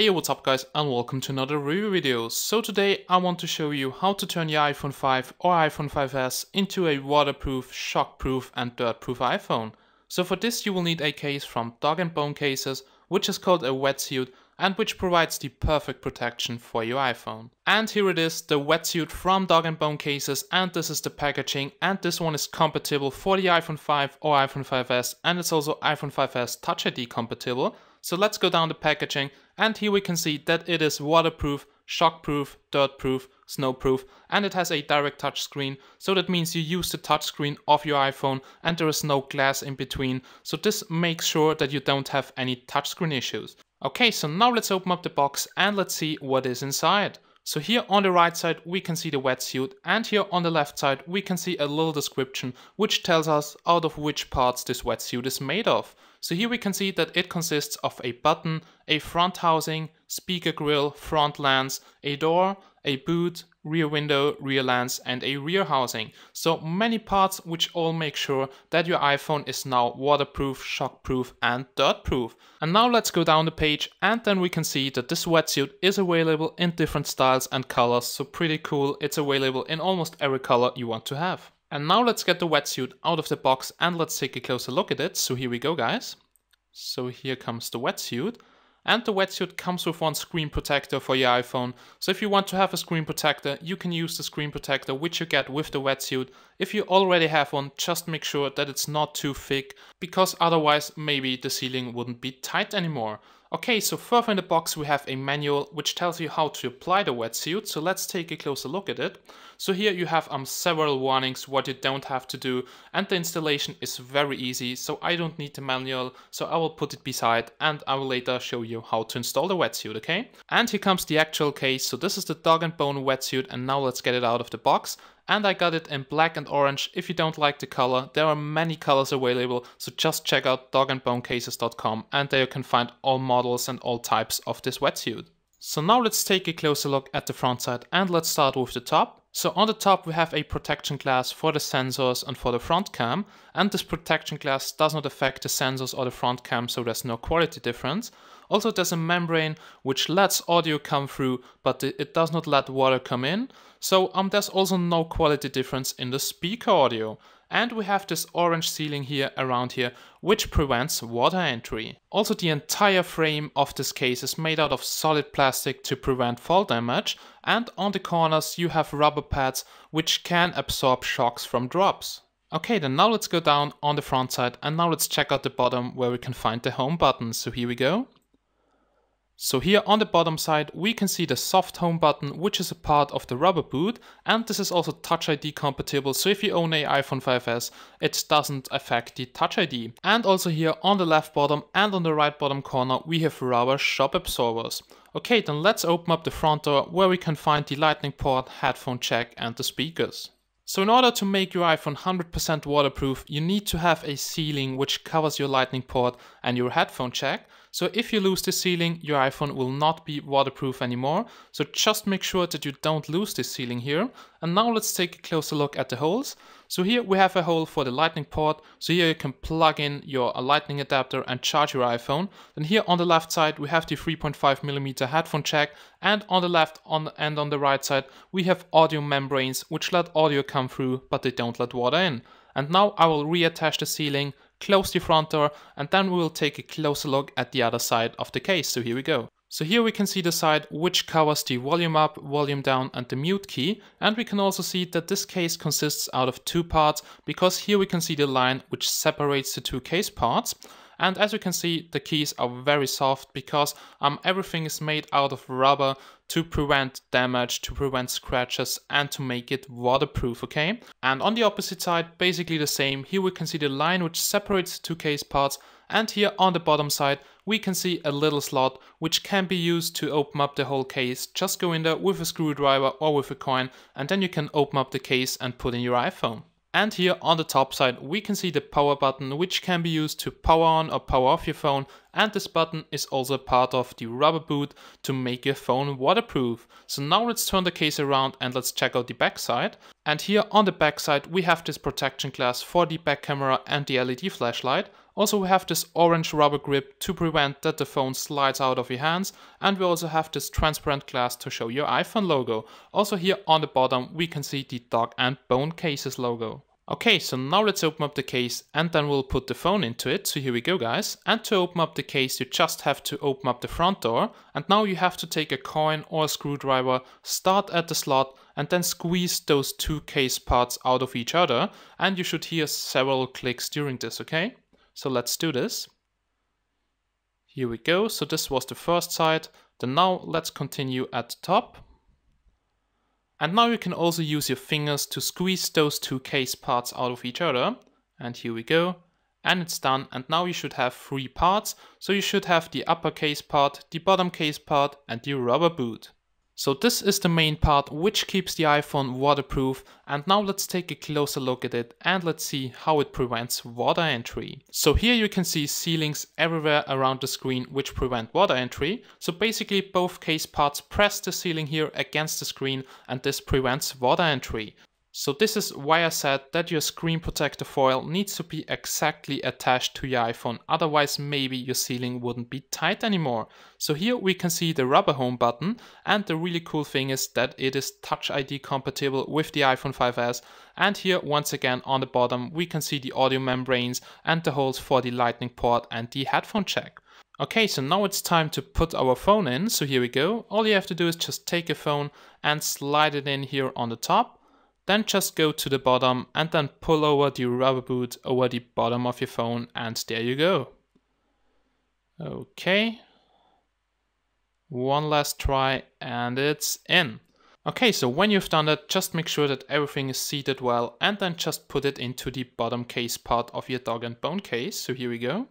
Hey, what's up guys, and welcome to another review video. So today I want to show you how to turn your iPhone 5 or iPhone 5s into a waterproof, shockproof and dirtproof iPhone. So for this you will need a case from Dog & Bone Cases, which is called a Wetsuit and which provides the perfect protection for your iPhone. And here it is, the Wetsuit from Dog & Bone Cases, and this is the packaging, and this one is compatible for the iPhone 5 or iPhone 5s, and it's also iPhone 5s Touch ID compatible. So let's go down the packaging, and here we can see that it is waterproof, shockproof, dirtproof, snowproof, and it has a direct touch screen. So that means you use the touch screen of your iPhone and there is no glass in between. So this makes sure that you don't have any touchscreen issues. Okay, so now let's open up the box and let's see what is inside. So here on the right side we can see the wetsuit, and here on the left side we can see a little description which tells us out of which parts this wetsuit is made of. So here we can see that it consists of a button, a front housing, speaker grill, front lens, a door, a boot, rear window, rear lens and a rear housing. So many parts which all make sure that your iPhone is now waterproof, shockproof and dirtproof. And now let's go down the page, and then we can see that this wetsuit is available in different styles and colors. So pretty cool, it's available in almost every color you want to have. And now let's get the wetsuit out of the box and let's take a closer look at it. So here we go guys. So here comes the wetsuit. And the wetsuit comes with one screen protector for your iPhone. So if you want to have a screen protector, you can use the screen protector which you get with the wetsuit. If you already have one, just make sure that it's not too thick, because otherwise maybe the sealing wouldn't be tight anymore. Okay, so further in the box we have a manual which tells you how to apply the wetsuit, so let's take a closer look at it. So here you have several warnings what you don't have to do, and the installation is very easy, so I don't need the manual, so I will put it beside and I will later show you how to install the wetsuit, okay? And here comes the actual case. So this is the Dog & Bone wetsuit, and now let's get it out of the box. And I got it in black and orange. If you don't like the color, there are many colors available, so just check out dogandbonecases.com and there you can find all models and all types of this wetsuit. So now let's take a closer look at the front side, and let's start with the top. So on the top we have a protection glass for the sensors and for the front cam, and this protection glass does not affect the sensors or the front cam, so there's no quality difference. Also there's a membrane which lets audio come through, but it does not let water come in. So there's also no quality difference in the speaker audio. And we have this orange sealing here around here which prevents water entry. Also the entire frame of this case is made out of solid plastic to prevent fall damage, and on the corners you have rubber pads which can absorb shocks from drops. Okay, then now let's go down on the front side, and now let's check out the bottom where we can find the home button. So here we go. So here on the bottom side we can see the soft home button, which is a part of the rubber boot, and this is also Touch ID compatible, so if you own a iPhone 5s it doesn't affect the Touch ID. And also here on the left bottom and on the right bottom corner we have rubber shock absorbers. Okay, then let's open up the front door where we can find the lightning port, headphone jack and the speakers. So in order to make your iPhone 100% waterproof, you need to have a sealing which covers your lightning port and your headphone jack. So if you lose the sealing, your iPhone will not be waterproof anymore. So just make sure that you don't lose this sealing here. And now let's take a closer look at the holes. So here we have a hole for the lightning port. So here you can plug in your lightning adapter and charge your iPhone. Then here on the left side we have the 3.5mm headphone jack, and on the left and on the right side we have audio membranes which let audio come through but they don't let water in. And now I will reattach the sealing, close the front door, and then we will take a closer look at the other side of the case. So here we go. So here we can see the side which covers the volume up, volume down and the mute key, and we can also see that this case consists out of two parts, because here we can see the line which separates the two case parts. And as you can see, the keys are very soft because everything is made out of rubber to prevent damage, to prevent scratches and to make it waterproof, okay? And on the opposite side, basically the same. Here we can see the line which separates the two case parts, and here on the bottom side we can see a little slot which can be used to open up the whole case. Just go in there with a screwdriver or with a coin, and then you can open up the case and put in your iPhone. And here on the top side we can see the power button which can be used to power on or power off your phone, and this button is also part of the rubber boot to make your phone waterproof. So now let's turn the case around and let's check out the back side. And here on the back side we have this protection glass for the back camera and the LED flashlight. Also we have this orange rubber grip to prevent that the phone slides out of your hands, and we also have this transparent glass to show your iPhone logo. Also here on the bottom we can see the dog and bone cases logo. Okay, so now let's open up the case and then we'll put the phone into it. So here we go guys. And to open up the case you just have to open up the front door, and now you have to take a coin or a screwdriver, start at the slot and then squeeze those two case parts out of each other, and you should hear several clicks during this, okay? So let's do this. Here we go, so this was the first side. Then now let's continue at the top. And now you can also use your fingers to squeeze those two case parts out of each other. And here we go. And it's done. And now you should have three parts. So you should have the upper case part, the bottom case part, and the rubber boot. So this is the main part which keeps the iPhone waterproof, and now let's take a closer look at it and let's see how it prevents water entry. So here you can see sealings everywhere around the screen which prevent water entry. So basically both case parts press the sealing here against the screen and this prevents water entry. So this is why I said that your screen protector foil needs to be exactly attached to your iPhone, otherwise maybe your sealing wouldn't be tight anymore. So here we can see the rubber home button, and the really cool thing is that it is Touch ID compatible with the iPhone 5S, and here once again on the bottom we can see the audio membranes and the holes for the lightning port and the headphone jack. Okay, so now it's time to put our phone in, so here we go. All you have to do is just take a phone and slide it in here on the top. Then just go to the bottom and then pull over the rubber boot over the bottom of your phone, and there you go. Okay. One last try and it's in. Okay, so when you've done that, just make sure that everything is seated well and then just put it into the bottom case part of your dog and bone case. So here we go.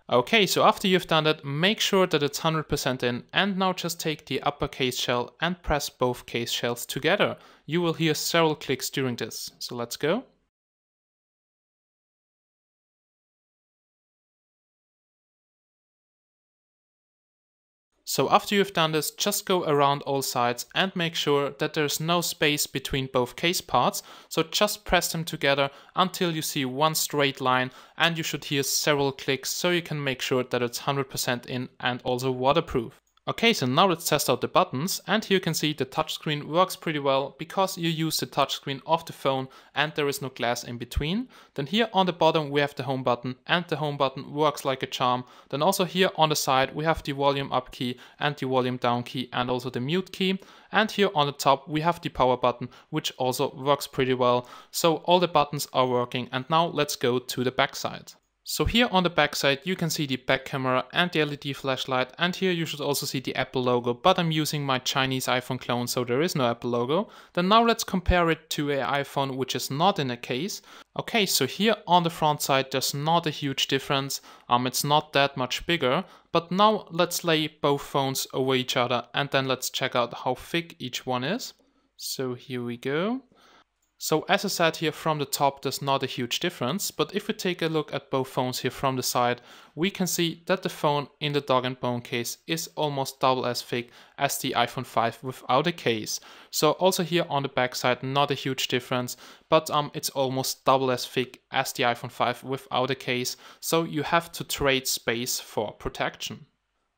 Okay, so after you've done that, make sure that it's 100% in, and now just take the upper case shell and press both case shells together. You will hear several clicks during this, so let's go. So after you've done this, just go around all sides and make sure that there's no space between both case parts. So just press them together until you see one straight line, and you should hear several clicks so you can make sure that it's 100% in and also waterproof. Okay, so now let's test out the buttons, and here you can see the touchscreen works pretty well because you use the touchscreen of the phone and there is no glass in between. Then here on the bottom we have the home button, and the home button works like a charm. Then also here on the side we have the volume up key and the volume down key and also the mute key. And here on the top we have the power button, which also works pretty well. So all the buttons are working, and now let's go to the back side. So here on the back side you can see the back camera and the LED flashlight, and here you should also see the Apple logo, but I'm using my Chinese iPhone clone, so there is no Apple logo. Then now let's compare it to an iPhone which is not in a case. Okay, so here on the front side there's not a huge difference, it's not that much bigger, but now let's lay both phones over each other and then let's check out how thick each one is. So here we go. So as I said here, from the top there's not a huge difference, but if we take a look at both phones here from the side, we can see that the phone in the dog and bone case is almost double as thick as the iPhone 5 without a case. So also here on the back side, not a huge difference, but it's almost double as thick as the iPhone 5 without a case, so you have to trade space for protection.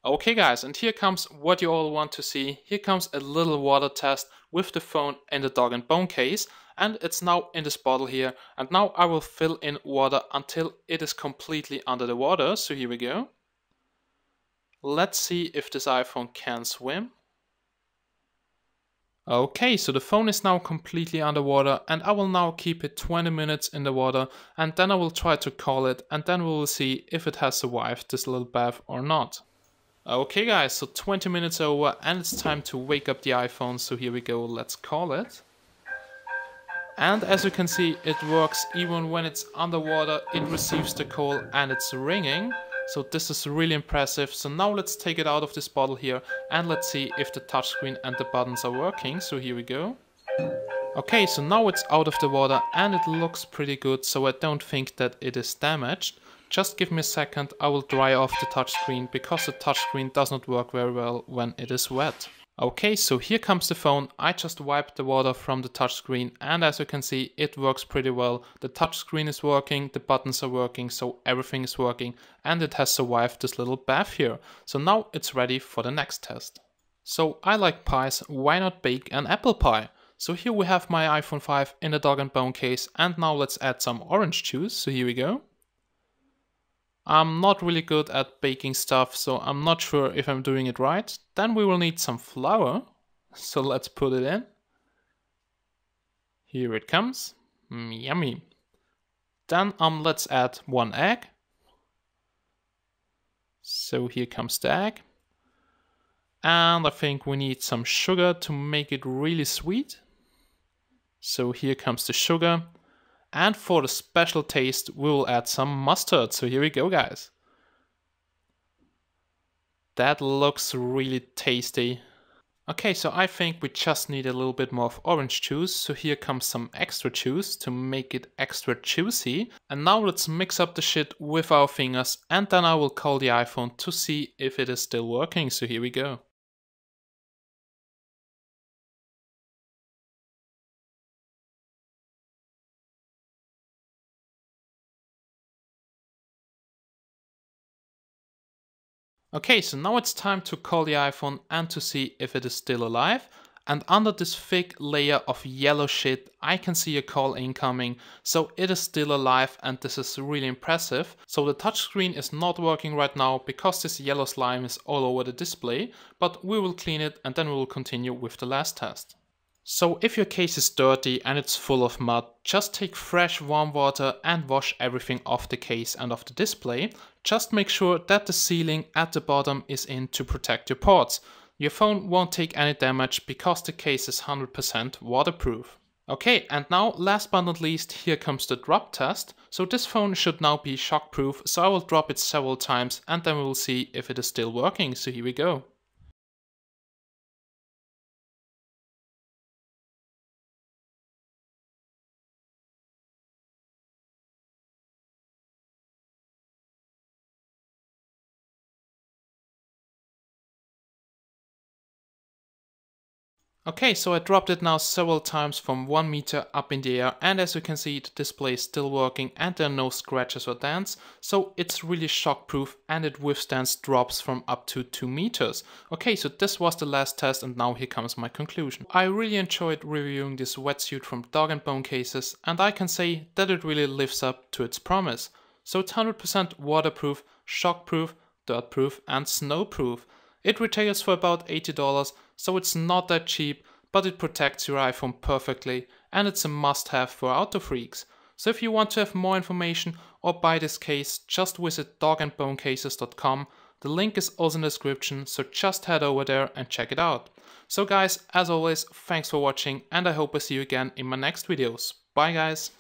Okay guys, and here comes what you all want to see. Here comes a little water test with the phone in the dog and bone case, and it's now in this bottle here, and now I will fill in water until it is completely under the water. So here we go. Let's see if this iPhone can swim. Okay, so the phone is now completely underwater, and I will now keep it 20 minutes in the water, and then I will try to call it, and then we will see if it has survived this little bath or not. Okay guys, so 20 minutes over and it's time to wake up the iPhone, so here we go, let's call it. And as you can see, it works even when it's underwater, it receives the call and it's ringing. So this is really impressive. So now let's take it out of this bottle here and let's see if the touchscreen and the buttons are working, so here we go. Okay, so now it's out of the water and it looks pretty good, so I don't think that it is damaged. Just give me a second, I will dry off the touchscreen because the touchscreen does not work very well when it is wet. Okay, so here comes the phone. I just wiped the water from the touchscreen, and as you can see, it works pretty well. The touchscreen is working, the buttons are working, so everything is working, and it has survived this little bath here. So now it's ready for the next test. So I like pies, why not bake an apple pie? So here we have my iPhone 5 in a dog and bone case, and now let's add some orange juice, so here we go. I'm not really good at baking stuff, so I'm not sure if I'm doing it right. Then we will need some flour, so let's put it in. Here it comes, yummy. Then let's add 1 egg. So here comes the egg. And I think we need some sugar to make it really sweet. So here comes the sugar. And for the special taste, we will add some mustard. So here we go, guys. That looks really tasty. Okay, so I think we just need a little bit more of orange juice. So here comes some extra juice to make it extra juicy. And now let's mix up the shit with our fingers. And then I will call the iPhone to see if it is still working. So here we go. Okay, so now it's time to call the iPhone and to see if it is still alive. And under this thick layer of yellow shit, I can see a call incoming. So it is still alive, and this is really impressive. So the touchscreen is not working right now because this yellow slime is all over the display. But we will clean it and then we will continue with the last test. So if your case is dirty and it's full of mud, just take fresh warm water and wash everything off the case and off the display. Just make sure that the sealing at the bottom is in to protect your ports. Your phone won't take any damage because the case is 100% waterproof. Okay, and now last but not least, here comes the drop test. So this phone should now be shockproof, so I will drop it several times and then we will see if it is still working. So here we go. Okay, so I dropped it now several times from 1 meter up in the air, and as you can see the display is still working and there are no scratches or dents, so it's really shockproof and it withstands drops from up to 2 meters. Okay, so this was the last test and now here comes my conclusion. I really enjoyed reviewing this wetsuit from Dog and Bone Cases, and I can say that it really lives up to its promise. So it's 100% waterproof, shockproof, dirtproof and snowproof. It retails for about $80, so it's not that cheap, but it protects your iPhone perfectly and it's a must-have for auto freaks. So if you want to have more information or buy this case, just visit dogandbonecases.com. The link is also in the description, so just head over there and check it out. So guys, as always, thanks for watching and I hope I see you again in my next videos. Bye guys!